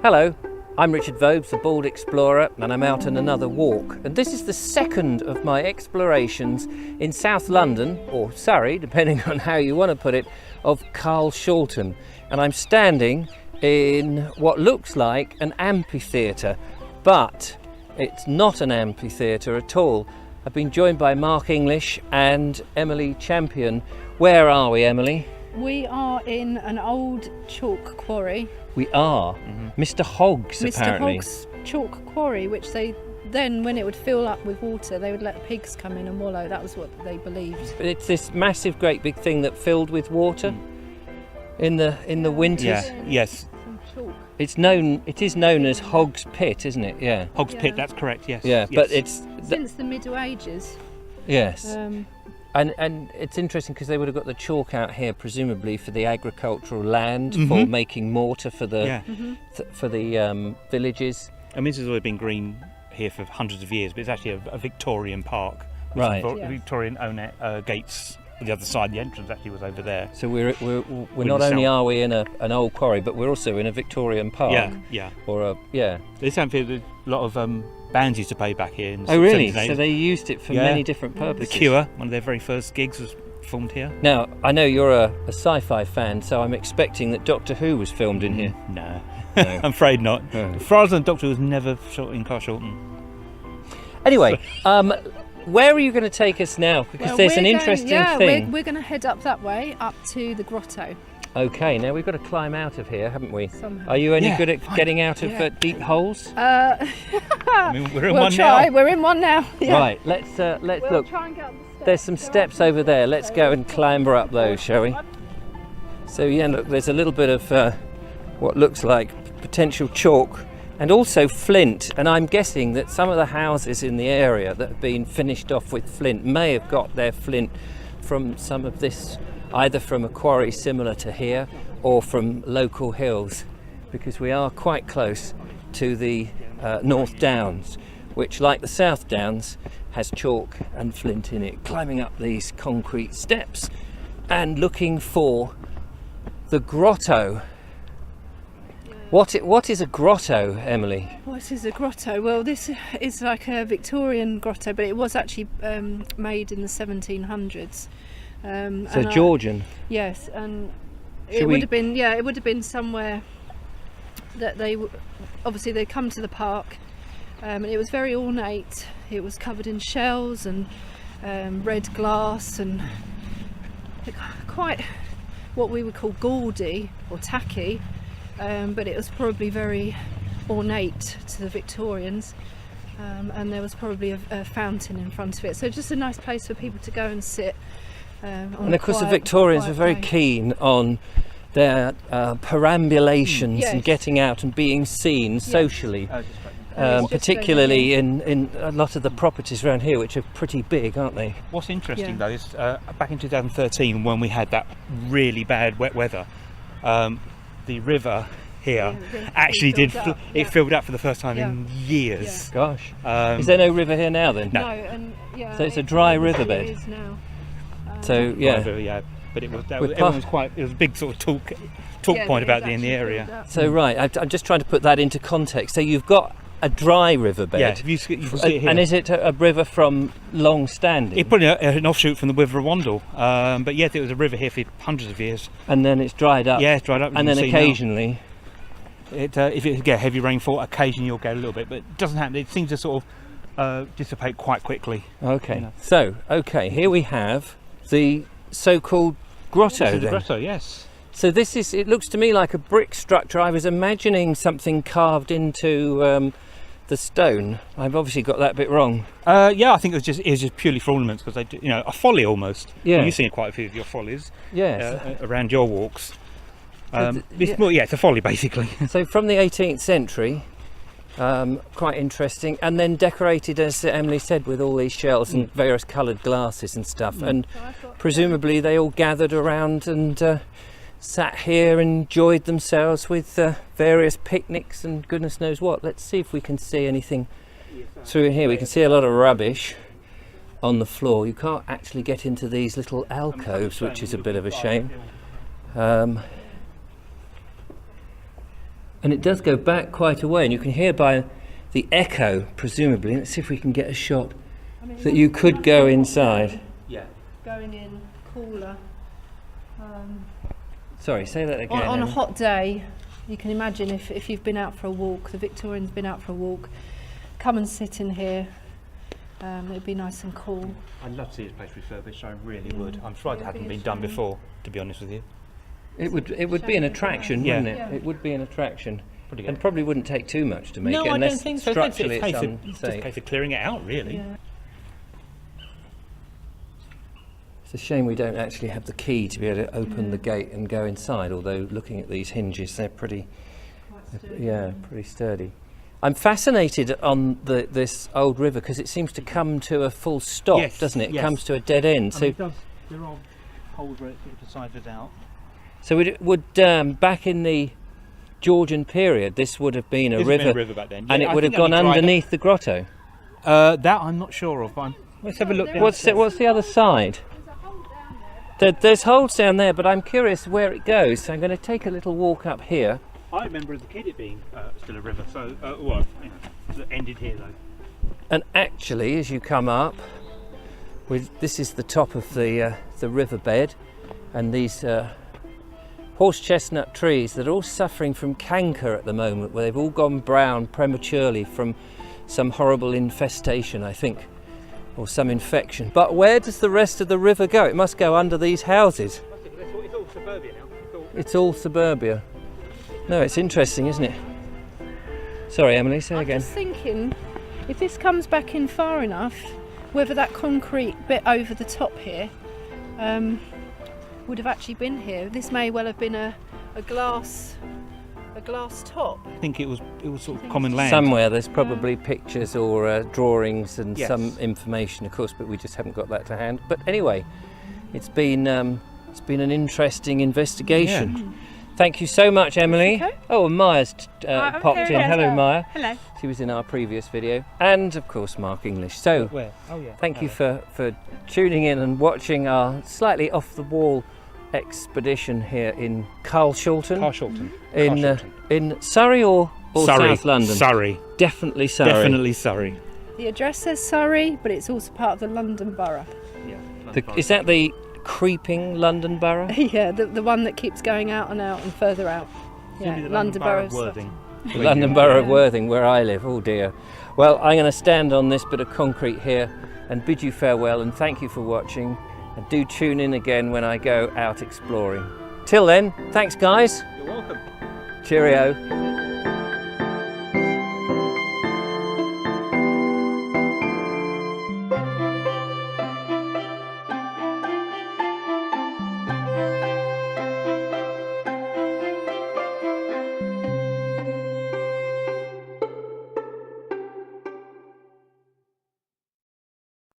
Hello, I'm Richard Vobes, the Bald Explorer, and I'm out on another walk. And this is the second of my explorations in South London, or Surrey, depending on how you want to put it, of Carshalton. And I'm standing in what looks like an amphitheatre, but it's not an amphitheatre at all. I've been joined by Marq English and Emilie Champion. Where are we, Emilie? We are in an old chalk quarry. We are. Mr. Hogg's, apparently. Mr. Hogg's chalk quarry, which they then, when it would fill up with water, they would let pigs come in and wallow. That was what they believed. But it's this massive, great big thing that filled with water in the winters. Yeah. Yes. From chalk. It is known as Hogg's Pit, isn't it? Yeah. Hogg's Pit. That's correct. Yes. Yeah, Yes. but it's Since the Middle Ages. yes. And it's interesting because they would have got the chalk out here, presumably for the agricultural land, for making mortar for the villages. I mean, this has always been green here for hundreds of years, but it's actually a Victorian park. Right. Yeah. Victorian gates. The other side, the entrance actually was over there. So we're not only are we in an old quarry, but we're also in a Victorian park. Yeah. This amphitheatre, a lot of bands used to play back here. In Oh really? 70s. So they used it for many different purposes. The Cure, one of their very first gigs, was filmed here. Now I know you're a sci-fi fan, so I'm expecting that Doctor Who was filmed in here. No. No. I'm afraid not. No. Frozen Doctor was never shot in Carshalton. Anyway, where are you going to take us now? Because Well, there's we're an going- interesting yeah, thing. We're going to head up that way, up to the grotto. Okay, now we've got to climb out of here, haven't we? Somehow. Are you any Yeah, good at fine. getting out of Yeah. deep holes? I mean, we're in We'll one try. now. We're in one now. Yeah. Right, let's We'll look. try and get up the steps. There's some steps over there. Let's go and clamber up those, shall we? So yeah, look, there's a little bit of what looks like potential chalk and also flint. And I'm guessing that some of the houses in the area that have been finished off with flint may have got their flint from some of this, either from a quarry similar to here or from local hills, because we are quite close to the North Downs, which, like the South Downs, has chalk and flint in it. Climbing up these concrete steps and looking for the grotto. What is a grotto, Emilie? What is a grotto? Well, this is like a Victorian grotto, but it was actually made in the 1700s. So Georgian. Yes, and Should it we- would have been it would have been somewhere that obviously they come to the park, and it was very ornate. It was covered in shells and red glass and quite what we would call gaudy or tacky. But it was probably very ornate to the Victorians, and there was probably a fountain in front of it. So just a nice place for people to go and sit. And of course the Victorians were very keen on their perambulations and Yes. getting out and being seen socially, just particularly in a lot of the properties around here, which are pretty big, aren't they? What's interesting Yeah. though is back in 2013, when we had that really bad wet weather, the river here actually filled up for the first time in years. Gosh. Is there no river here now then? No, and So it's a dry riverbed. It is now. So yeah. But it was With everyone was quite. It was a big sort of talk point about in the area. So right, I'm just trying to put that into context. So you've got a dry riverbed. Yeah, you can see it here. And is it a river from long standing? It's probably an offshoot from the River Wandle, but yeah, it was a river here for hundreds of years. And then it's dried up. Yeah, it's dried up. And then occasionally, if it get heavy rainfall, occasionally you'll get a little bit, but it doesn't happen. It seems to sort of dissipate quite quickly. okay. You know. So here we have the so-called grotto. This is the then. grotto, yes. So it looks to me like a brick structure. I was imagining something carved into the stone. I've obviously got that bit wrong. Yeah, I think it was just purely for ornaments, because they do, a folly almost. Yeah. Well, you've seen quite a few of your follies Yes. around your walks. So It's a folly basically. So from the 18th century, quite interesting, and then decorated, as Emilie said, with all these shells and various coloured glasses and stuff. And presumably they all gathered around and sat here and enjoyed themselves with various picnics and goodness knows what. Let's see if we can see anything through here. We can see a lot of rubbish on the floor. You can't actually get into these little alcoves, which is a bit of a shame. And it does go back quite a way, and you can hear by the echo, presumably. Let's see if we can get a shot that you could go inside. Yeah. Going in cooler. Sorry, say that again. On a Emma. hot day, you can imagine if you've been out for a walk, the Victorian's been out for a walk, come and sit in here. It'd be nice and cool. I'd love to see this place refurbished, I really would. I'm surprised it hadn't been done before, to be honest with you. It would be an attraction, Yeah. wouldn't it? Yeah. It would be an attraction. Pretty good. And probably wouldn't take too much to make No, it, I unless don't think so. structurally it's It's just a unsafe. case of clearing it out, really. Yeah. It's a shame we don't actually have the key to be able to open the gate and go inside, although looking at these hinges, they're pretty sturdy. I'm fascinated on this old river because it seems to come to a full stop, Yes, doesn't it? It yes. comes to a dead end. So, There are holes where it sort of decided out. so would back in the Georgian period, this would have been a This has river, been a river back then. and Yeah, it I would have think that'd gone be dried up. underneath the grotto. That I'm not sure of. Let's have a look. What's the other side? There's holes down there, but I'm curious where it goes. So I'm going to take a little walk up here. I remember as a kid it being still a river, so that ended here though. And actually, as you come up, this is the top of the riverbed, and these horse chestnut trees that are all suffering from canker at the moment, where they've all gone brown prematurely from some horrible infestation, I think, or some infection. But where does the rest of the river go? It must go under these houses. It's all suburbia now. It's all suburbia. No, it's interesting, isn't it? Sorry, Emily, say I'm again. just thinking, if this comes back in far enough, whether that concrete bit over the top here would have actually been here. This may well have been a glass top. I think it was sort of common land. Somewhere there's probably pictures or drawings and Yes. some information, of course, but we just haven't got that to hand. But anyway, it's been an interesting investigation. Yeah. Thank you so much, Emily. Okay. Oh, and Maya's I'm popped here in. as Hello, well. Maya. Hello. She was in our previous video, and of course, Marq English. So, Where? Oh yeah. thank you for tuning in and watching our slightly off-the-wall expedition here in Carshalton. Carshalton. In Surrey or Surrey. South London? Surrey. Definitely Surrey. Definitely Surrey. The address says Surrey, but it's also part of the London Borough. Yeah. Is that the creeping London Borough? Yeah, the one that keeps going out and further out. Yeah, London Borough of Worthing. The London Borough of Worthing, where I live. Oh dear. Well, I'm going to stand on this bit of concrete here and bid you farewell and thank you for watching. And do tune in again when I go out exploring. Till then, thanks guys. You're welcome. Cheerio.